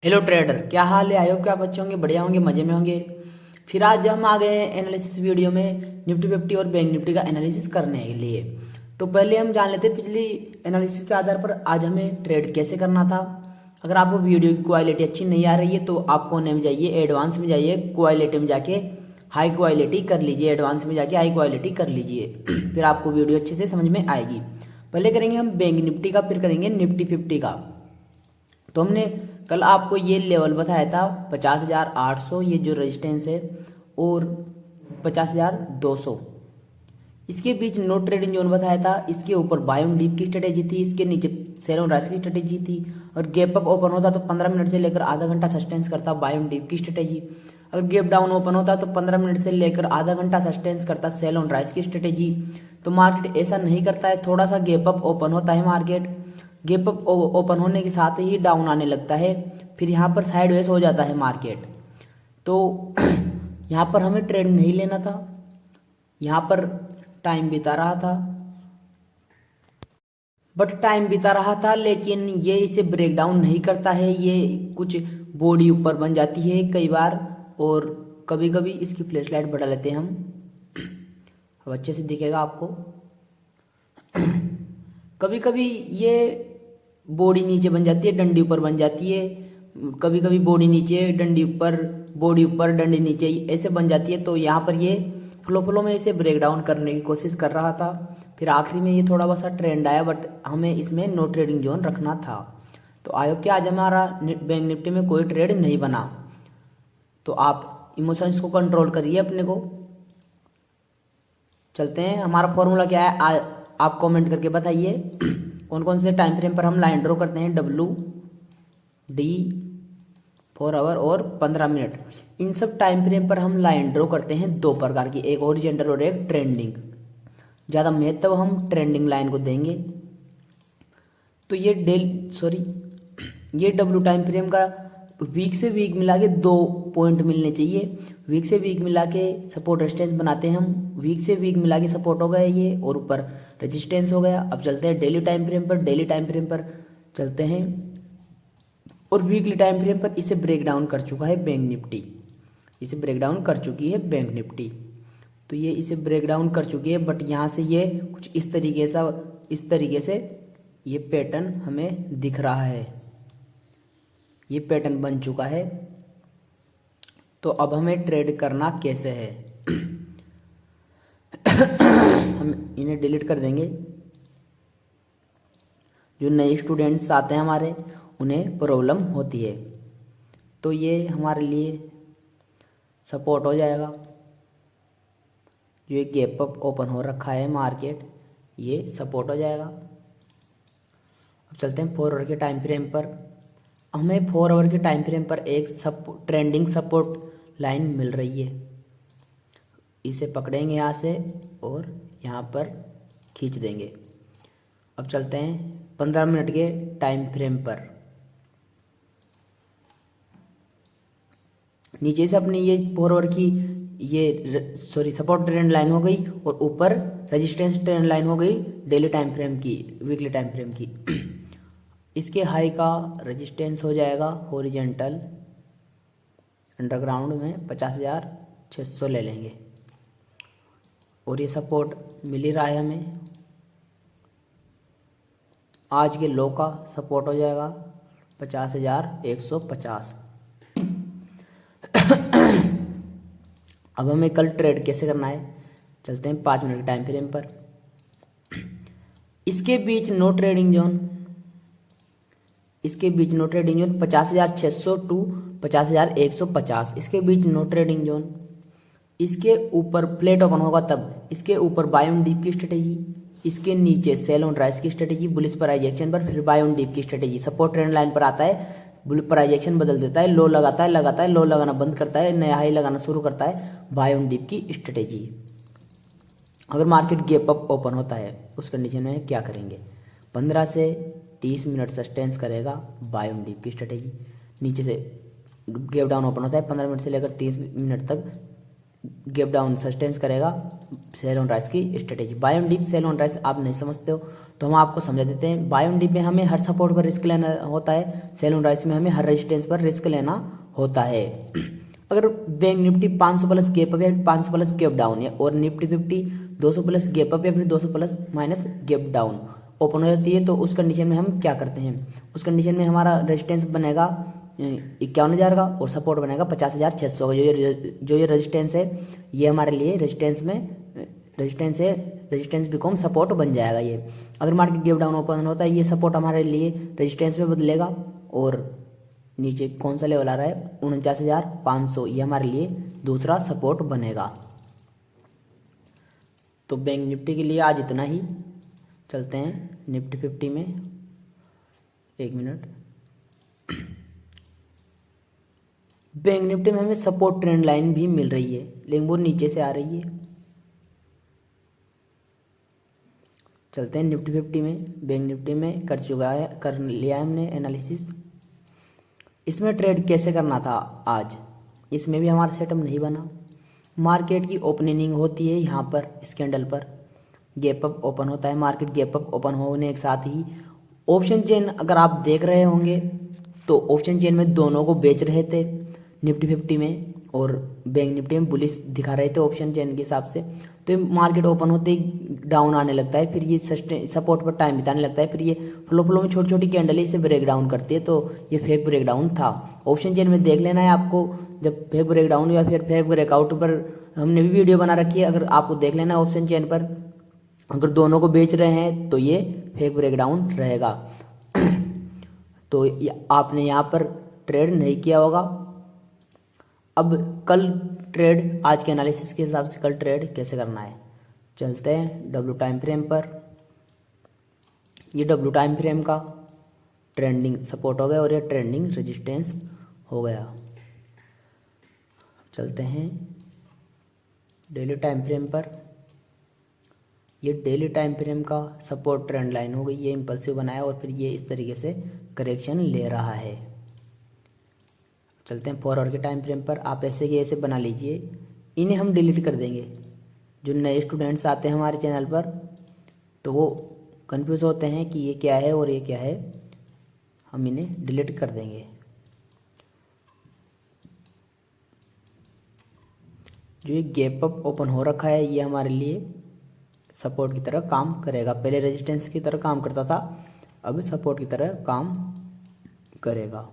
Hello trader, क्या हाल है? I hope कि आप अच्छे होंगे, बढ़िया होंगे, मजे में होंगे। फिर आज हम आ गए हैं एनालिसिस वीडियो में निफ्टी फिफ्टी और बैंक निफ्टी का एनालिसिस करने के लिए। तो पहले हम जान लेते हैं पिछली एनालिसिस के आधार पर आज हमें ट्रेड कैसे करना था। अगर आपको वीडियो की क्वालिटी अच्छी नहीं आ रही है तो आप कोने में जाइए, एडवांस में जाइए, क्वालिटी में जाके हाई क्वालिटी कर लीजिए, एडवांस में जाके हाई क्वालिटी कर लीजिए फिर आपको वीडियो अच्छे से समझ में आएगी। पहले करेंगे हम बैंक निफ्टी का, फिर करेंगे निफ्टी फिफ्टी का। तो हमने कल आपको ये लेवल बताया था 50,800, ये जो रेजिस्टेंस है, और 50,200, इसके बीच नो ट्रेडिंग जोन बताया था। इसके ऊपर बाय ऑन डीप की स्ट्रेटेजी थी, इसके नीचे सेल ऑन राइज की स्ट्रेटेजी थी। और गैप अप ओपन होता तो 15 मिनट से लेकर आधा घंटा सस्टेंस करता बाय ऑन डीप की स्ट्रेटेजी। अगर गैप डाउन ओपन होता तो 15 मिनट से लेकर आधा घंटा सस्टेंस करता सेल ऑन राइज की स्ट्रेटेजी। तो मार्केट ऐसा नहीं करता है, थोड़ा सा गैप अप ओपन होता है मार्केट, गैप अप ओपन होने के साथ ही डाउन आने लगता है, फिर यहाँ पर साइडवेज हो जाता है मार्केट। तो यहाँ पर हमें ट्रेड नहीं लेना था, यहाँ पर टाइम बिता रहा था, लेकिन ये इसे ब्रेक डाउन नहीं करता है। ये कुछ बॉडी ऊपर बन जाती है कई बार, और कभी कभी इसकी फ्लैश लाइट बढ़ा लेते हैं हम, अब अच्छे से दिखेगा आपको। कभी कभी ये बॉडी नीचे बन जाती है, डंडी ऊपर बन जाती है, कभी कभी बॉडी नीचे डंडी ऊपर, बॉडी ऊपर डंडी नीचे, ऐसे बन जाती है। तो यहाँ पर ये फ्लो में इसे ब्रेक डाउन करने की कोशिश कर रहा था, फिर आखिरी में ये थोड़ा बहुत सा ट्रेंड आया, बट हमें इसमें नो ट्रेडिंग जोन रखना था। तो आयो कि आज हमारा बैंक निफ्टी में कोई ट्रेड नहीं बना। तो आप इमोशंस को कंट्रोल करिए अपने को। चलते हैं, हमारा फॉर्मूला क्या है आप कमेंट करके बताइए। कौन कौन से टाइम फ्रेम पर हम लाइन ड्रॉ करते हैं? WD, 4 आवर और 15 मिनट। इन सब टाइम फ्रेम पर हम लाइन ड्रॉ करते हैं दो प्रकार की, एक हॉरिजॉन्टल और एक ट्रेंडिंग। ज़्यादा महत्व हम ट्रेंडिंग लाइन को देंगे। तो ये ये W टाइम फ्रेम का वीक से वीक मिला के 2 पॉइंट मिलने चाहिए। वीक से वीक मिला के सपोर्ट रेजिस्टेंस बनाते हैं हम, वीक से वीक मिला के सपोर्ट हो गया ये, और ऊपर रेजिस्टेंस हो गया। अब चलते हैं डेली टाइम फ्रेम पर चलते हैं, और वीकली टाइम फ्रेम पर इसे ब्रेक डाउन कर चुका है बैंक निफ्टी, इसे ब्रेक डाउन कर चुकी है बैंक निफ्टी। तो ये इसे ब्रेक डाउन कर चुकी है, बट यहाँ से ये कुछ इस तरीके से ये पैटर्न हमें दिख रहा है, ये पैटर्न बन चुका है। तो अब हमें ट्रेड करना कैसे है? हम इन्हें डिलीट कर देंगे। जो नए स्टूडेंट्स आते हैं हमारे, उन्हें प्रॉब्लम होती है। तो ये हमारे लिए सपोर्ट हो जाएगा। जो एक गैप अप ओपन हो रखा है मार्केट, ये सपोर्ट हो जाएगा। अब चलते हैं 4 आवर के टाइम फ्रेम पर। हमें 4 आवर के टाइम फ्रेम पर एक ट्रेंडिंग सपोर्ट लाइन मिल रही है, इसे पकड़ेंगे यहाँ से और यहाँ पर खींच देंगे। अब चलते हैं 15 मिनट के टाइम फ्रेम पर। नीचे से अपनी ये 4 आवर की सपोर्ट ट्रेंड लाइन हो गई, और ऊपर रेजिस्टेंस ट्रेंड लाइन हो गई डेली टाइम फ्रेम की, वीकली टाइम फ्रेम की। इसके हाई का रेजिस्टेंस हो जाएगा हॉरिजॉन्टल अंडरग्राउंड में 50,600 ले लेंगे, और ये सपोर्ट मिल ही रहा है हमें। आज के लो का सपोर्ट हो जाएगा 50,150। अब हमें कल ट्रेड कैसे करना है? चलते हैं 5 मिनट के टाइम फ्रेम पर। इसके बीच नो ट्रेडिंग जोन, 50,600 टू 50,150, इसके बीच नो ट्रेडिंग जोन। इसके ऊपर प्लेट ओपन होगा तब इसके ऊपर बाय ऑन डीप की स्ट्रेटेजी, इसके नीचे सेल ऑन राइज की स्ट्रेटेजी, बुलिश प्राइस एक्शन पर फिर बाय ऑन डीप की स्ट्रेटेजी। सपोर्ट ट्रेंड लाइन पर आता है, प्राइस एक्शन बदल देता है, लो लगाता है, लो लगाना बंद करता है, नया हाई लगाना शुरू करता है, बाय ऑन डीप की स्ट्रेटेजी। अगर मार्केट गैप अप ओपन होता है उस कंडीशन में क्या करेंगे? 15 से 30 मिनट सस्टेंस करेगा बाय ऑन डीप की स्ट्रेटेजी। नीचे से गैप डाउन ओपन होता है, 15 मिनट से लेकर 30 मिनट तक गैप डाउन सस्टेंस करेगा सेल ऑन राइज की strategy. Buy on dip, sell on rise आप नहीं समझते हो तो हम आपको समझा देते हैं। बाय ऑन डिप में हमें हर सपोर्ट पर रिस्क लेना होता है, सेल ऑन राइज में हमें हर रेजिस्टेंस पर रिस्क लेना होता है। अगर bank Nifty 500 plus gap up या 500 प्लस गैप डाउन है और निफ्टी 50 200 प्लस गैप अप या फिर 200 plus minus gap down open हो जाती है, तो उस कंडीशन में हम क्या करते हैं, उस कंडीशन में हमारा रेजिस्टेंस बनेगा 51,000 का और सपोर्ट बनेगा 50,600 का। जो ये रेजिस्टेंस है ये हमारे लिए रेजिस्टेंस है, रेजिस्टेंस बिकॉम सपोर्ट बन जाएगा। ये अगर मार्केट गैप डाउन ओपन होता है ये सपोर्ट हमारे लिए रेजिस्टेंस में बदलेगा और नीचे कौन सा लेवल आ रहा है 49,500, ये हमारे लिए दूसरा सपोर्ट बनेगा। तो बैंक निफ्टी के लिए आज इतना ही। चलते हैं निफ्टी 50 में। एक मिनट। बैंक निफ्टी में हमें सपोर्ट ट्रेंड लाइन भी मिल रही है लेकिन वो नीचे से आ रही है। चलते हैं निफ्टी 50 में। बैंक निफ्टी में कर लिया है हमने एनालिसिस। इसमें ट्रेड कैसे करना था आज, इसमें भी हमारा सेटअप नहीं बना। मार्केट की ओपनिंग होती है यहाँ पर, इस कैंडल पर गैप अप ओपन होता है। मार्केट गैप अप ओपन होने के साथ ही ऑप्शन चेन अगर आप देख रहे होंगे तो ऑप्शन चेन में दोनों को बेच रहे थे निफ्टी 50 में और बैंक निफ्टी में बुलिश दिखा रहे थे ऑप्शन चेन के हिसाब से। तो मार्केट ओपन होते ही डाउन आने लगता है, फिर ये सपोर्ट पर टाइम बिताने लगता है, फिर ये फ्लो में छोटी छोटी कैंडल इसे ब्रेक डाउन करती है। तो ये फेक ब्रेक डाउन था। ऑप्शन चेन में देख लेना है आपको, जब फेक ब्रेक डाउन या फिर फेक ब्रेकआउट पर हमने भी वीडियो बना रखी है, अगर आपको देख लेना है ऑप्शन चेन पर अगर दोनों को बेच रहे हैं तो ये फेक ब्रेक डाउन रहेगा। तो आपने यहाँ पर ट्रेड नहीं किया होगा। अब कल ट्रेड, आज के एनालिसिस के हिसाब से कल ट्रेड कैसे करना है, चलते हैं डब्ल्यू टाइम फ्रेम पर। ये डब्ल्यू टाइम फ्रेम का ट्रेंडिंग सपोर्ट हो गया और ये ट्रेंडिंग रेजिस्टेंस हो गया। चलते हैं डेली टाइम फ्रेम पर। ये डेली टाइम फ्रेम का सपोर्ट ट्रेंड लाइन हो गई, ये इम्पल्सिव बनाया और फिर ये इस तरीके से करेक्शन ले रहा है। चलते हैं 4 आवर के टाइम फ्रेम पर। आप ऐसे के ऐसे बना लीजिए, इन्हें हम डिलीट कर देंगे। जो नए स्टूडेंट्स आते हैं हमारे चैनल पर तो वो कंफ्यूज होते हैं कि ये क्या है और ये क्या है, हम इन्हें डिलीट कर देंगे। जो ये गैप अप ओपन हो रखा है ये हमारे लिए सपोर्ट की तरह काम करेगा। पहले रेजिस्टेंस की तरह काम करता था, अब सपोर्ट की तरह काम करेगा।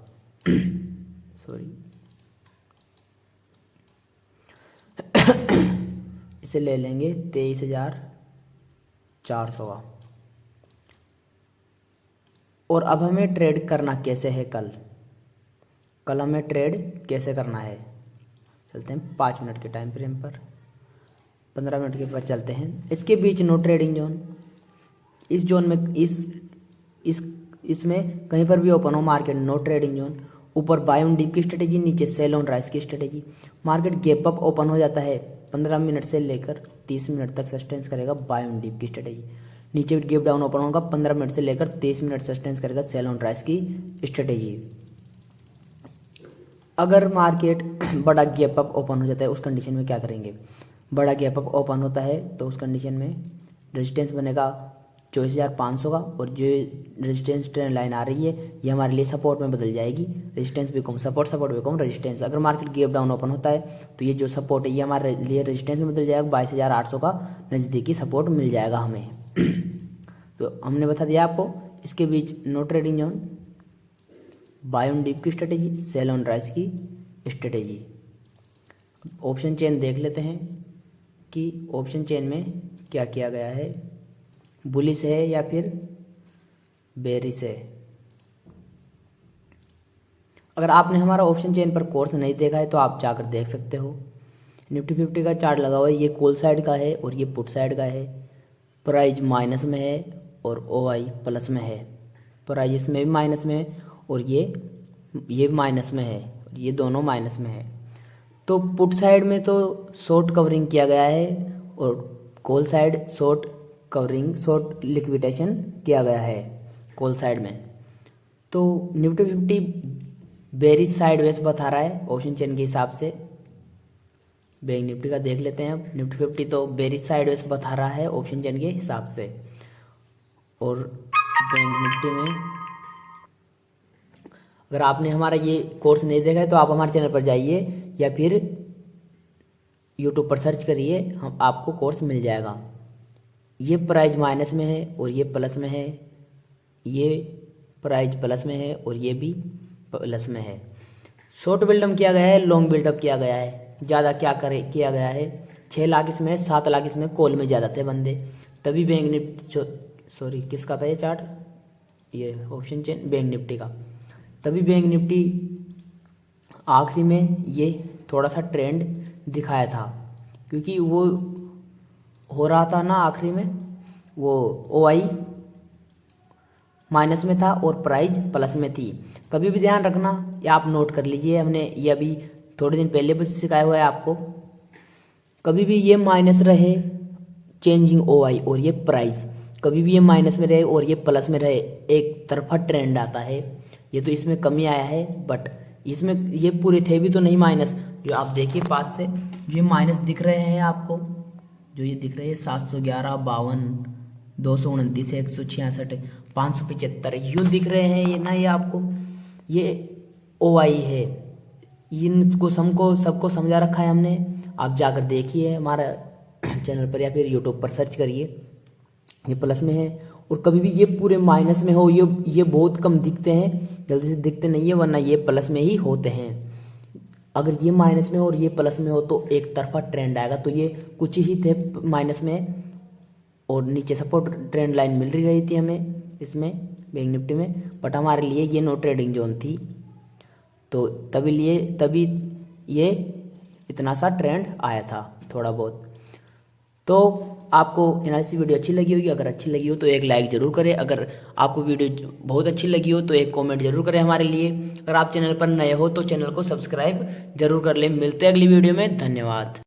सॉरी, इसे ले लेंगे 23,400 का। और अब हमें ट्रेड करना कैसे है, कल हमें ट्रेड कैसे करना है, चलते हैं 5 मिनट के टाइम फ्रेम पर, 15 मिनट के पर चलते हैं। इसके बीच नो ट्रेडिंग जोन, इस जोन में इसमें कहीं पर भी ओपन हो मार्केट, नो ट्रेडिंग जोन। ऊपर बाय ऑन डिप की स्ट्रेटेजी, नीचे सेल ऑन राइज की strategy. Market gap up open हो जाता है 15 मिनट से लेकर 30 मिनट तक सस्टेंस करेगा बाय ऑन डिप की स्ट्रेटेजी। नीचे गैप डाउन ओपन होगा 15 मिनट से लेकर 30 मिनट सस्टेंस करेगा सेल ऑन राइज की स्ट्रेटेजी। अगर मार्केट बड़ा गैप अप ओपन हो जाता है उस कंडीशन में क्या करेंगे, बड़ा गैप अप ओपन होता है तो उस कंडीशन में रेजिस्टेंस बनेगा 24,500 का और जो रेजिस्टेंस ट्रेंड लाइन आ रही है ये हमारे लिए सपोर्ट में बदल जाएगी। Resistance become support, support become resistance. अगर मार्केट गैप डाउन ओपन होता है तो ये जो सपोर्ट है ये हमारे लिए रेजिस्टेंस में बदल जाएगा। 22,800 का नज़दीकी सपोर्ट मिल जाएगा हमें। तो हमने बता दिया आपको इसके बीच no trading zone, buy on dip की स्ट्रेटेजी, सेल ऑन राइज की स्ट्रेटेजी। ऑप्शन चेन देख लेते हैं कि ऑप्शन चेन में क्या किया गया है, बुलिश है या फिर बेरिश है। अगर आपने हमारा ऑप्शन चेन पर कोर्स नहीं देखा है तो आप जाकर देख सकते हो। निफ्टी 50 का चार्ट लगा हुआ है, ये कॉल साइड का है और ये पुट साइड का है। प्राइस माइनस में है और OI प्लस में है। प्राइस इसमें भी माइनस में है और ये माइनस में है, ये दोनों माइनस में है। तो पुट साइड में तो शॉर्ट कवरिंग किया गया है और call side short covering, short liquidation किया गया है कॉल साइड में। तो निफ्टी 50 बेरिश साइड वेज बता रहा है ऑप्शन चेन के हिसाब से। बैंक निफ्टी का देख लेते हैं। अब निफ्टी 50 तो बेरिज साइडवेज बता रहा है ऑप्शन चेन के हिसाब से। और बैंक निफ्टी में अगर आपने हमारा ये कोर्स नहीं देखा है तो आप हमारे चैनल पर जाइए या फिर यूट्यूब पर सर्च करिए, हम आपको कोर्स मिल जाएगा। ये प्राइस माइनस में है और ये प्लस में है, ये प्राइस प्लस में है और ये भी प्लस में है। शॉर्ट बिल्डअप किया गया है, लॉन्ग बिल्डअप किया गया है। ज़्यादा क्या किया गया है, 6 लाख इसमें, 7 लाख इसमें कॉल में ज़्यादा थे बंदे, तभी बैंक निफ्टी, सॉरी किसका था ये चार्ट, ये ऑप्शन चेन बैंक निफ्टी का, तभी बैंक निफ्टी आखिरी में ये थोड़ा सा ट्रेंड दिखाया था, क्योंकि वो हो रहा था ना आखिरी में, वो OI माइनस में था और प्राइस प्लस में थी। कभी भी ध्यान रखना, या आप नोट कर लीजिए, हमने ये अभी थोड़े दिन पहले भी सिखाया हुआ है आपको, कभी भी ये माइनस रहे चेंजिंग OI और ये प्राइस, कभी भी ये माइनस में रहे और ये प्लस में रहे, एक तरफा ट्रेंड आता है। ये तो इसमें कमी आया है, बट इसमें ये पूरे थे भी तो नहीं माइनस, जो आप देखिए पास से ये माइनस दिख रहे हैं आपको, जो ये दिख रहे हैं 711, 52, 229, 166, 575 यूँ दिख रहे हैं ये ना, ये आपको ये OI है। इनको सबको समझा रखा है हमने, आप जाकर देखिए हमारा चैनल पर या फिर यूट्यूब पर सर्च करिए। ये प्लस में है और कभी भी ये पूरे माइनस में हो, ये बहुत कम दिखते हैं, जल्दी से दिखते नहीं है, वरना ये प्लस में ही होते हैं। अगर ये माइनस में हो और ये प्लस में हो तो एक तरफा ट्रेंड आएगा। तो ये कुछ ही थे माइनस में और नीचे सपोर्ट ट्रेंड लाइन मिल रही थी हमें इसमें बैंक निफ्टी में, बट हमारे लिए ये नो ट्रेडिंग जोन थी, तो तभी ये इतना सा ट्रेंड आया था थोड़ा बहुत। तो आपको एनालिसिस वीडियो अच्छी लगी होगी, अगर अच्छी लगी हो तो एक लाइक ज़रूर करें, अगर आपको वीडियो बहुत अच्छी लगी हो तो एक कमेंट जरूर करें हमारे लिए। अगर आप चैनल पर नए हो तो चैनल को सब्सक्राइब जरूर कर लें। मिलते हैं अगली वीडियो में, धन्यवाद।